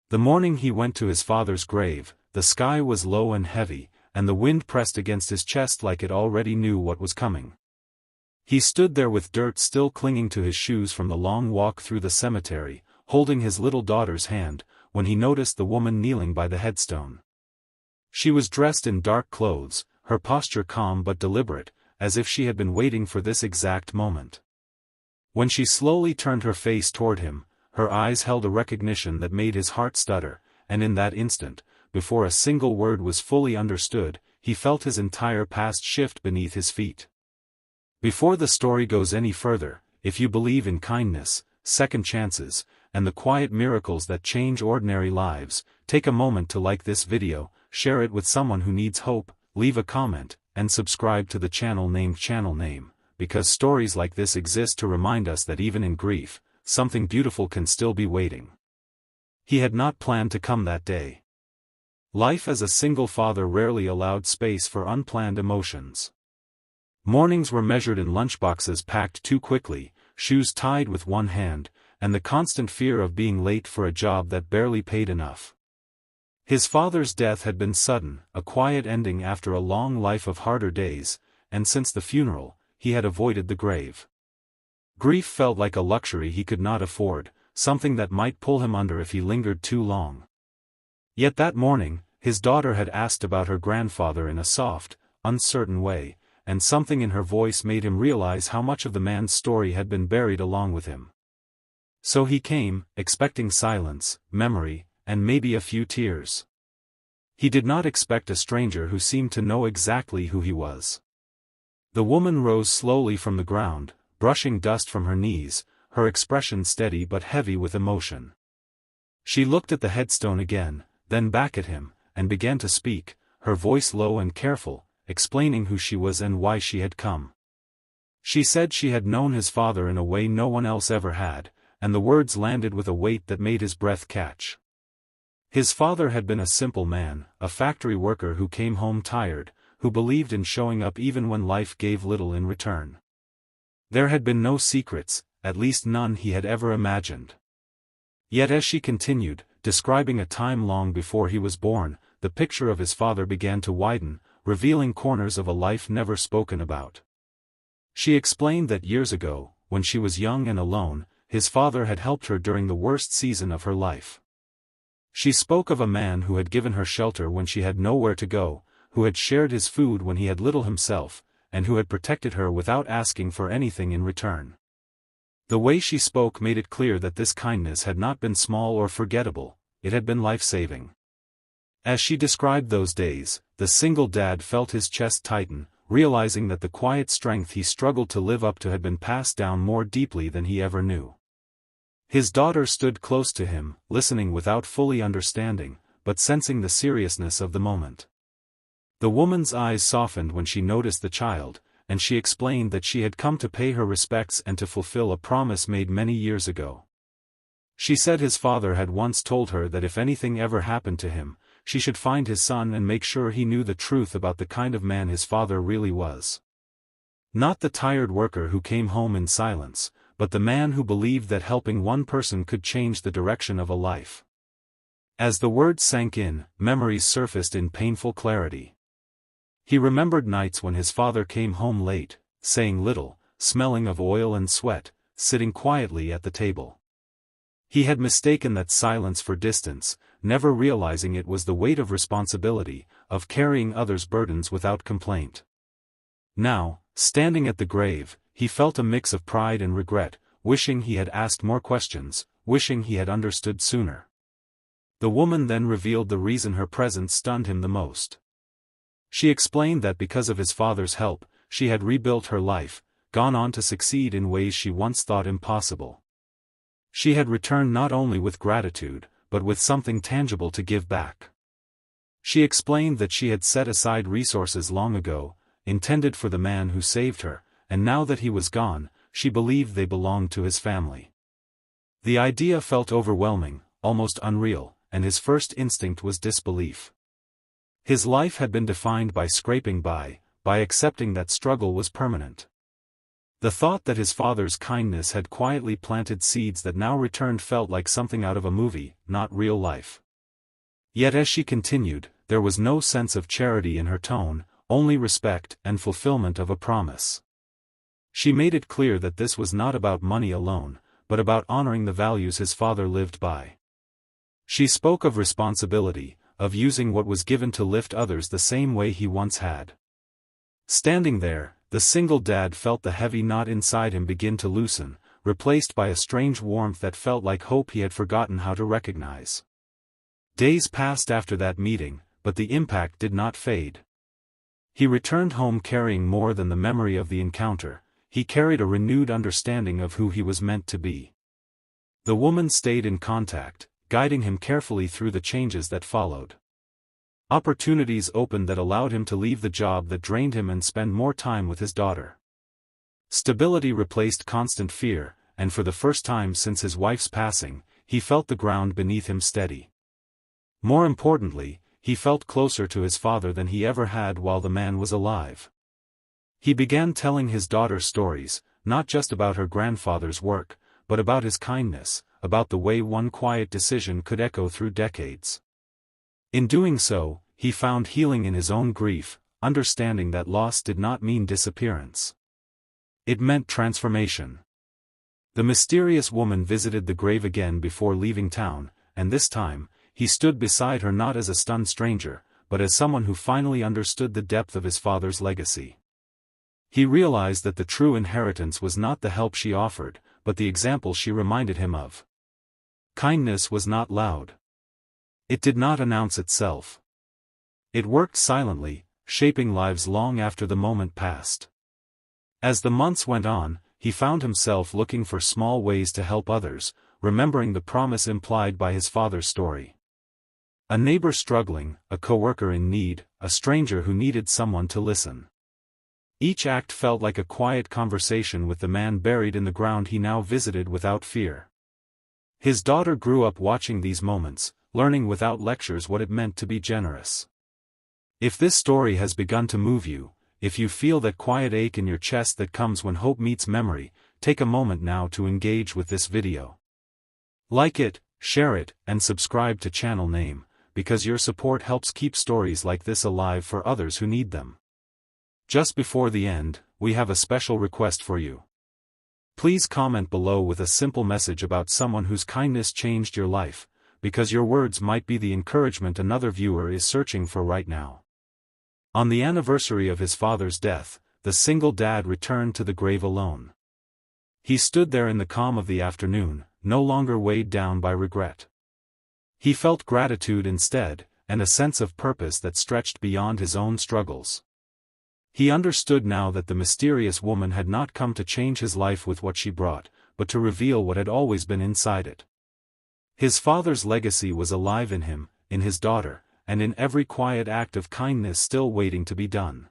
The morning he went to his father's grave, the sky was low and heavy, and the wind pressed against his chest like it already knew what was coming. He stood there with dirt still clinging to his shoes from the long walk through the cemetery, holding his little daughter's hand, when he noticed the woman kneeling by the headstone. She was dressed in dark clothes, her posture calm but deliberate, as if she had been waiting for this exact moment. When she slowly turned her face toward him, her eyes held a recognition that made his heart stutter, and in that instant, before a single word was fully understood, he felt his entire past shift beneath his feet. Before the story goes any further, if you believe in kindness, second chances, and the quiet miracles that change ordinary lives, take a moment to like this video, share it with someone who needs hope, leave a comment, and subscribe to the channel name, because stories like this exist to remind us that even in grief, something beautiful can still be waiting. He had not planned to come that day. Life as a single father rarely allowed space for unplanned emotions. Mornings were measured in lunchboxes packed too quickly, shoes tied with one hand, and the constant fear of being late for a job that barely paid enough. His father's death had been sudden, a quiet ending after a long life of harder days, and since the funeral, he had avoided the grave. Grief felt like a luxury he could not afford, something that might pull him under if he lingered too long. Yet that morning, his daughter had asked about her grandfather in a soft, uncertain way, and something in her voice made him realize how much of the man's story had been buried along with him. So he came, expecting silence, memory, and maybe a few tears. He did not expect a stranger who seemed to know exactly who he was. The woman rose slowly from the ground, brushing dust from her knees, her expression steady but heavy with emotion. She looked at the headstone again, then back at him, and began to speak, her voice low and careful, explaining who she was and why she had come. She said she had known his father in a way no one else ever had, and the words landed with a weight that made his breath catch. His father had been a simple man, a factory worker who came home tired, who believed in showing up even when life gave little in return. There had been no secrets, at least none he had ever imagined. Yet as she continued, describing a time long before he was born, the picture of his father began to widen, revealing corners of a life never spoken about. She explained that years ago, when she was young and alone, his father had helped her during the worst season of her life. She spoke of a man who had given her shelter when she had nowhere to go, who had shared his food when he had little himself, and who had protected her without asking for anything in return. The way she spoke made it clear that this kindness had not been small or forgettable, it had been life-saving. As she described those days, the single dad felt his chest tighten, realizing that the quiet strength he struggled to live up to had been passed down more deeply than he ever knew. His daughter stood close to him, listening without fully understanding, but sensing the seriousness of the moment. The woman's eyes softened when she noticed the child, and she explained that she had come to pay her respects and to fulfill a promise made many years ago. She said his father had once told her that if anything ever happened to him, she should find his son and make sure he knew the truth about the kind of man his father really was. Not the tired worker who came home in silence, but the man who believed that helping one person could change the direction of a life. As the words sank in, memories surfaced in painful clarity. He remembered nights when his father came home late, saying little, smelling of oil and sweat, sitting quietly at the table. He had mistaken that silence for distance, never realizing it was the weight of responsibility, of carrying others' burdens without complaint. Now, standing at the grave, he felt a mix of pride and regret, wishing he had asked more questions, wishing he had understood sooner. The woman then revealed the reason her presence stunned him the most. She explained that because of his father's help, she had rebuilt her life, gone on to succeed in ways she once thought impossible. She had returned not only with gratitude, but with something tangible to give back. She explained that she had set aside resources long ago, intended for the man who saved her, and now that he was gone, she believed they belonged to his family. The idea felt overwhelming, almost unreal, and his first instinct was disbelief. His life had been defined by scraping by accepting that struggle was permanent. The thought that his father's kindness had quietly planted seeds that now returned felt like something out of a movie, not real life. Yet as she continued, there was no sense of charity in her tone, only respect and fulfillment of a promise. She made it clear that this was not about money alone, but about honoring the values his father lived by. She spoke of responsibility, of using what was given to lift others the same way he once had. Standing there, the single dad felt the heavy knot inside him begin to loosen, replaced by a strange warmth that felt like hope he had forgotten how to recognize. Days passed after that meeting, but the impact did not fade. He returned home carrying more than the memory of the encounter. He carried a renewed understanding of who he was meant to be. The woman stayed in contact, guiding him carefully through the changes that followed. Opportunities opened that allowed him to leave the job that drained him and spend more time with his daughter. Stability replaced constant fear, and for the first time since his wife's passing, he felt the ground beneath him steady. More importantly, he felt closer to his father than he ever had while the man was alive. He began telling his daughter stories, not just about her grandfather's work, but about his kindness, about the way one quiet decision could echo through decades. In doing so, he found healing in his own grief, understanding that loss did not mean disappearance. It meant transformation. The mysterious woman visited the grave again before leaving town, and this time, he stood beside her not as a stunned stranger, but as someone who finally understood the depth of his father's legacy. He realized that the true inheritance was not the help she offered, but the example she reminded him of. Kindness was not loud. It did not announce itself. It worked silently, shaping lives long after the moment passed. As the months went on, he found himself looking for small ways to help others, remembering the promise implied by his father's story. A neighbor struggling, a coworker in need, a stranger who needed someone to listen. Each act felt like a quiet conversation with the man buried in the ground he now visited without fear. His daughter grew up watching these moments, learning without lectures what it meant to be generous. If this story has begun to move you, if you feel that quiet ache in your chest that comes when hope meets memory, take a moment now to engage with this video. Like it, share it, and subscribe to channel name, because your support helps keep stories like this alive for others who need them. Just before the end, we have a special request for you. Please comment below with a simple message about someone whose kindness changed your life, because your words might be the encouragement another viewer is searching for right now. On the anniversary of his father's death, the single dad returned to the grave alone. He stood there in the calm of the afternoon, no longer weighed down by regret. He felt gratitude instead, and a sense of purpose that stretched beyond his own struggles. He understood now that the mysterious woman had not come to change his life with what she brought, but to reveal what had always been inside it. His father's legacy was alive in him, in his daughter, and in every quiet act of kindness still waiting to be done.